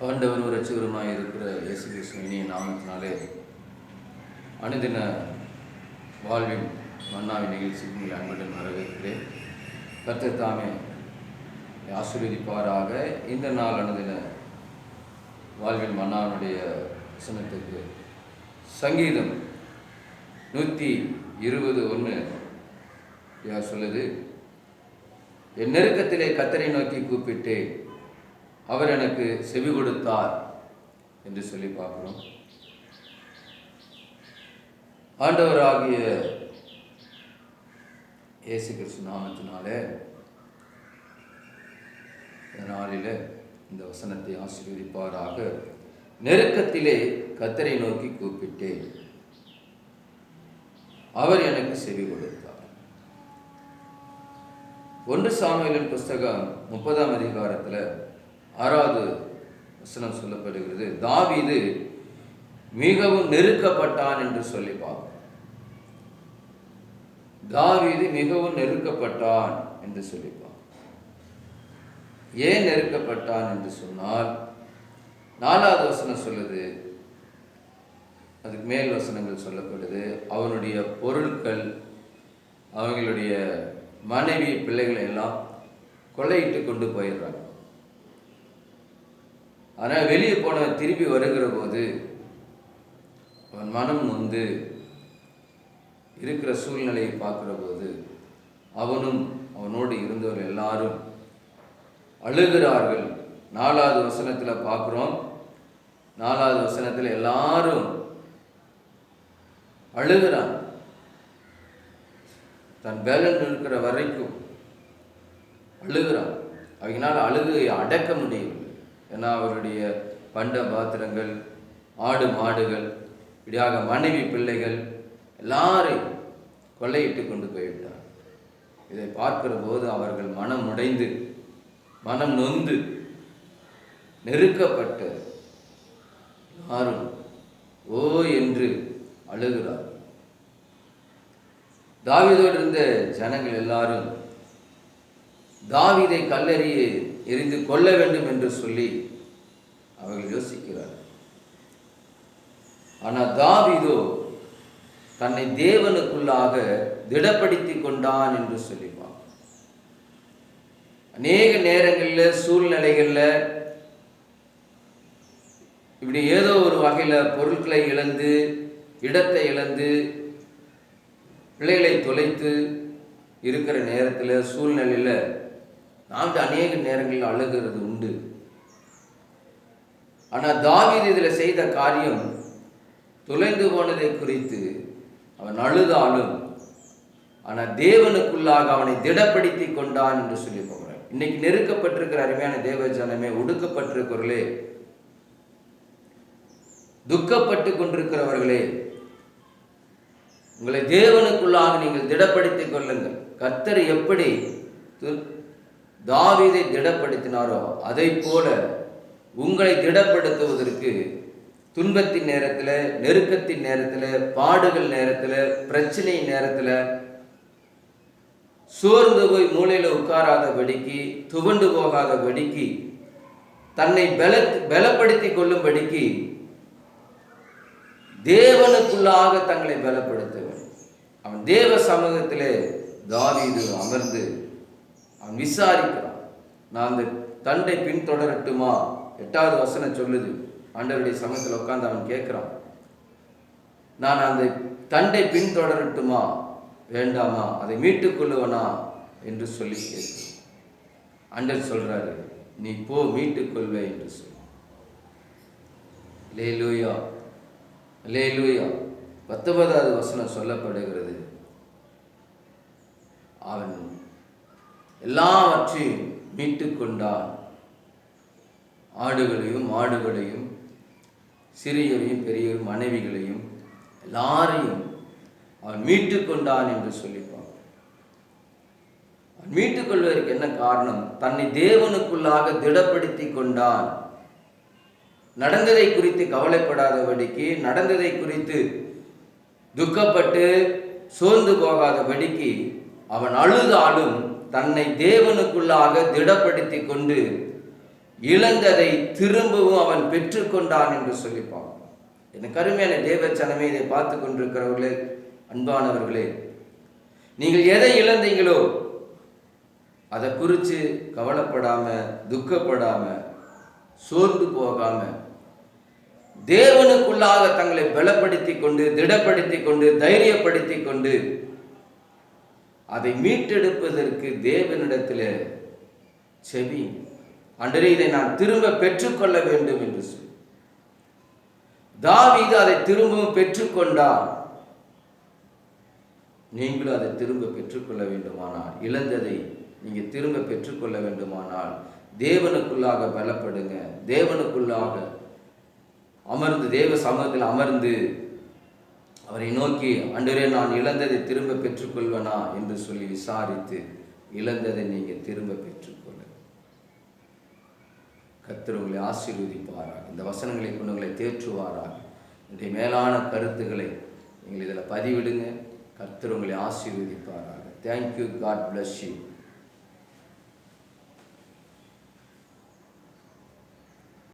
ஆண்டவரும் இரட்சகருமாய் இருக்கிற இயேசு கிறிஸ்துவின் இனிய நாமத்தினாலே அனுதின வாழ்வின் மன்னாவின் நிகழ்ச்சிக்கு உங்களை அன்புடன் வரவேற்கிறேன். கர்த்தர் தாமே ஆசீர்வதிப்பாராக. இந்த நாள் அனுதின வாழ்வின் மன்னாவினுடைய வசனத்துக்கு சங்கீதம் 121 சொல்லுது, என் நெருக்கத்திலே கர்த்தரை நோக்கி கூப்பிட்டேன், அவர் எனக்கு செவி கொடுத்தார் என்று சொல்லி பார்க்கிறோம். ஆண்டவராகிய இயேசு கிறிஸ்து நாமத்தினாலே இந்த நாளில் இந்த வசனத்தை ஆசீர்வதிப்பாராக. நெருக்கத்திலே கர்த்தரை நோக்கி கூப்பிட்டேன், அவர் எனக்கு செவி கொடுத்தார். 1 சாமுவேலின் புஸ்தகம் 30ஆம் அதிகாரத்தில் 6வது வசனம் சொல்லப்படுகிறது, தாவீது மிகவும் நெருக்கப்பட்டான் என்று சொல்லி பார்க்கிறோம். தாவீது மிகவும் நெருக்கப்பட்டான் என்று சொல்லி பார்க்கிறோம். ஏன் நெருக்கப்பட்டான் என்று சொன்னால் 4வது வசனம் சொல்லுது, அதுக்கு மேல் வசனங்கள் சொல்லப்படுது, அவனுடைய பொருட்கள், அவங்களுடைய மனைவி பிள்ளைகளை எல்லாம் கொள்ளையிட்டு கொண்டு போயிடுறாங்க. ஆனால் வெளியே போனவன் திரும்பி வருகிற போது அவன் மனம் நொந்து இருக்கிற சூழ்நிலையை பார்க்கிற போது அவனும் அவனோடு இருந்தவர் எல்லாரும் அழுகிறார்கள். 4வது வசனத்தில் பார்க்குறோம். 4வது வசனத்தில் எல்லாரும் அழுகிறான். தன் பேலன் இருக்கிற வரைக்கும் அழுகிறான். அவங்களால அழுகையை அடக்க முடியவில்லை. ஏன்னா அவருடைய பண்ட பாத்திரங்கள், ஆடு மாடுகள், இப்படியாக மனைவி பிள்ளைகள் எல்லாரையும் கொள்ளையிட்டு கொண்டு போய்விட்டார். இதை பார்க்கிற போது அவர்கள் மனம் உடைந்து, மனம் நொந்து, நெருக்கப்பட்ட யாரும் ஓ என்று அழுகிறார். தாவீதோடு இருந்த ஜனங்கள் எல்லாரும் தாவீதை கல்லெறிய எரிந்து கொள்ள வேண்டும் என்று சொல்லி அவர்கள் யோசிக்கிறார். ஆனால் தாவீதோ தன்னை தேவனுக்குள்ளாக திடப்படுத்தி கொண்டான் என்று சொல்லிப்பான். அநேக நேரங்களில் சூழ்நிலைகளில் இப்படி ஏதோ ஒரு வகையில் பொருட்களை இழந்து, இடத்தை இழந்து, பிள்ளைகளை தொலைத்து இருக்கிற நேரத்தில், சூழ்நிலையில் நாம் அநேக நேரங்களில் அழுகிறது உண்டு. ஆனால் தாவீது இதில் செய்த காரியம், தொலைந்து போனதை குறித்து அவன் அழுதாலும் ஆனால் தேவனுக்குள்ளாக அவனை திடப்படுத்தி கொண்டான் என்று சொல்லி போகிறார். இன்னைக்கு நெருக்கப்பட்டிருக்கிற அருமையான தேவ ஜனமே, ஒடுக்கப்பட்டிருக்கிறவர்களே, துக்கப்பட்டு கொண்டிருக்கிறவர்களே, உங்களை தேவனுக்குள்ளாக நீங்கள் திடப்படுத்திக் கொள்ளுங்கள். கர்த்தர் எப்படி தாவீதை திடப்படுத்தினாரோ அதை போல உங்களை திடப்படுத்துவதற்கு துன்பத்தின் நேரத்தில், நெருக்கத்தின் நேரத்தில், பாடுகள் நேரத்தில், பிரச்சனை நேரத்தில் சோர்ந்து போய் மூலையில் உட்காராதபடிக்கு, துவண்டு போகாதபடிக்கு, தன்னை பலப்படுத்தி கொள்ளும்படிக்கு தேவனுக்குள்ளாக தங்களை பலப்படுத்துவன். அவன் தேவ சமூகத்திலே தாவீது அமர்ந்து அவன் விசாரிக்கிறான். நான் அந்த தண்டை பின்தொடரட்டுமா? 8வது வசனம் சொல்லுது, ஆண்டவருடைய சமூகத்தில் உட்கார்ந்து அவன் கேட்கிறான், நான் அந்த தண்டை பின்தொடரட்டுமா வேண்டாமா, அதை மீட்டுக் கொள்ளுவனா என்று சொல்லி கேட்கிறான். ஆண்டவர் சொல்றாரு, நீ போ, மீட்டுக் கொள்வே என்று சொல்லி. அல்லேலூயா, அல்லேலூயா. 19வது வசனம் சொல்லப்படுகிறது, அவன் எல்லாவற்றையும் மீட்டுக் கொண்டான். ஆடுகளையும் மாடுகளையும், சிறியரையும் பெரியவரும், மனைவிகளையும் எல்லாரையும் அவன் மீட்டுக் கொண்டான் என்று சொல்லிப்பான். அவன் மீட்டுக் கொள்வதற்கு என்ன காரணம்? தன்னை தேவனுக்குள்ளாக திடப்படுத்தி கொண்டான். நடந்ததை குறித்து கவலைப்படாதபடிக்கு, நடந்ததை குறித்து துக்கப்பட்டு சோர்ந்து போகாதபடிக்கு அவன் அழுதாலும் தன்னை தேவனுக்குள்ளாக திடப்படுத்தி கொண்டு இழந்ததை திரும்பவும் அவன் பெற்றுக்கொண்டான் என்று சொல்லி பார்ப்போம். எனக்கு அருமையான தேவச்சனமே, இதை பார்த்து கொண்டிருக்கிறவர்களே, அன்பானவர்களே, நீங்கள் எதை இழந்தீங்களோ அதை குறித்து கவலைப்படாம, துக்கப்படாம, சோர்ந்து போகாம, தேவனுக்குள்ளாக தங்களை பலப்படுத்தி கொண்டு, திடப்படுத்தி கொண்டு, தைரியப்படுத்தி கொண்டு அதை மீட்டெடுப்பதற்கு தேவனிடத்தில் செவி. ஆண்டவரே, இதை நான் திரும்ப பெற்றுக்கொள்ள வேண்டும் என்று சொல்லி தாவீது அதை திரும்பவும் பெற்றுக்கொண்டார். நீங்களும் அதை திரும்ப பெற்றுக்கொள்ள வேண்டுமானால், இழந்ததை நீங்க திரும்ப பெற்றுக்கொள்ள வேண்டுமானால் தேவனுக்குள்ளாக பலப்படுங்க. தேவனுக்குள்ளாக அமர்ந்து, தேவ சமூகத்தில் அமர்ந்து அவரை நோக்கி, ஆண்டவரே, நான் இழந்ததை திரும்ப பெற்றுக்கொள்வனா என்று சொல்லி விசாரித்து இழந்ததை நீங்க திரும்ப பெற்றுக்கொள்ள. கர்த்தர் உங்களை ஆசீர்வதிப்பாராக. இந்த வசனங்களை கொண்டு உங்களை தேற்றுவாராக. இந்த மேலான கருத்துக்களை நீங்கள் இதில் பதிவிடுங்க. கர்த்தர் உங்களை ஆசீர்வதிப்பாராக. தேங்க்யூ. God bless you.